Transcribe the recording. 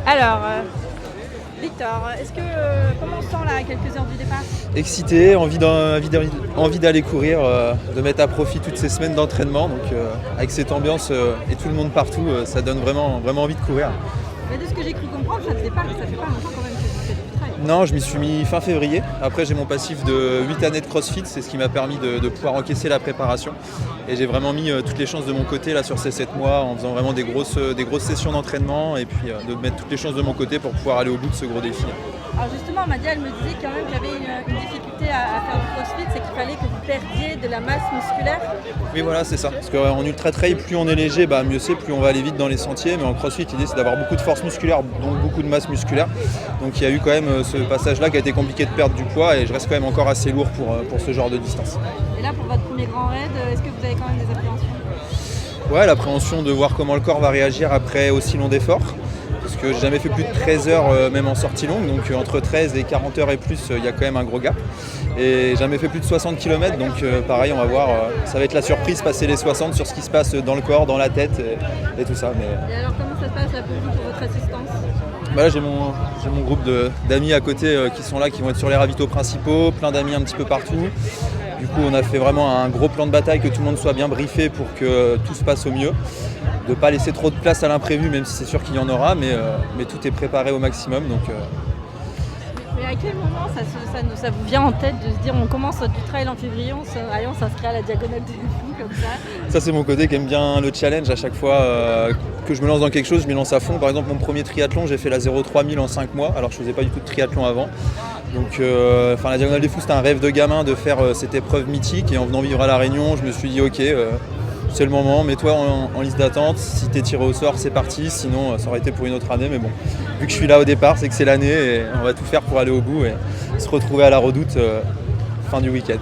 Alors, Victor, comment on se sent là à quelques heures du départ? Excité, envie d'aller courir, de mettre à profit toutes ces semaines d'entraînement. Donc avec cette ambiance et tout le monde partout, ça donne vraiment, vraiment envie de courir. Mais de ce que j'ai cru comprendre, ça fait pas longtemps quand même que vous faites du trail. Non, je m'y suis mis fin février. Après, j'ai mon passif de 8 années de CrossFit, c'est ce qui m'a permis de pouvoir encaisser la préparation. Et j'ai vraiment mis toutes les chances de mon côté là, sur ces 7 mois en faisant vraiment des grosses sessions d'entraînement et puis de mettre toutes les chances de mon côté pour pouvoir aller au bout de ce gros défi. Alors justement, Madia, elle me disait quand même qu'il y avait une difficulté à faire du crossfit, c'est qu'il fallait que vous perdiez de la masse musculaire. Oui, voilà, c'est ça. Parce qu'en ultra trail, plus on est léger, mieux c'est, plus on va aller vite dans les sentiers. Mais en crossfit, l'idée c'est d'avoir beaucoup de force musculaire, donc beaucoup de masse musculaire. Donc il y a eu quand même ce passage-là qui a été compliqué de perdre du poids et je reste quand même encore assez lourd pour ce genre de distance. Et là, pour votre premier grand raid, est-ce que vous avez quand même des appréhensions? Ouais, l'appréhension de voir comment le corps va réagir après aussi long d'effort. Parce que j'ai jamais fait plus de 13 heures même en sortie longue, donc entre 13 et 40 heures et plus, il y a quand même un gros gap. Et j'ai jamais fait plus de 60 km, donc pareil, on va voir, ça va être la surprise passer les 60 sur ce qui se passe dans le corps, dans la tête et tout ça. Et alors comment ça se passe là pour vous, pour votre assistance? Là, j'ai mon groupe d'amis à côté qui sont là, qui vont être sur les ravitaux principaux, plein d'amis un petit peu partout. Du coup, on a fait vraiment un gros plan de bataille, que tout le monde soit bien briefé pour que tout se passe au mieux. De ne pas laisser trop de place à l'imprévu, même si c'est sûr qu'il y en aura, mais tout est préparé au maximum. Donc, Mais à quel moment ça vous vient en tête de se dire on commence du trail en février, on s'inscrit à la diagonale des fous comme ça? Ça, c'est mon côté qui aime bien le challenge. À chaque fois que je me lance dans quelque chose, je m'y lance à fond. Par exemple, mon premier triathlon, j'ai fait la 0-3000 en 5 mois, alors je faisais pas du tout de triathlon avant. Donc la diagonale des fous, c'était un rêve de gamin de faire cette épreuve mythique. Et en venant vivre à La Réunion, je me suis dit ok, c'est le moment, mets-toi en liste d'attente. Si t'es tiré au sort, c'est parti. Sinon, ça aurait été pour une autre année. Mais bon, vu que je suis là au départ, c'est que c'est l'année et on va tout faire pour aller au bout et se retrouver à la Redoute fin du week-end.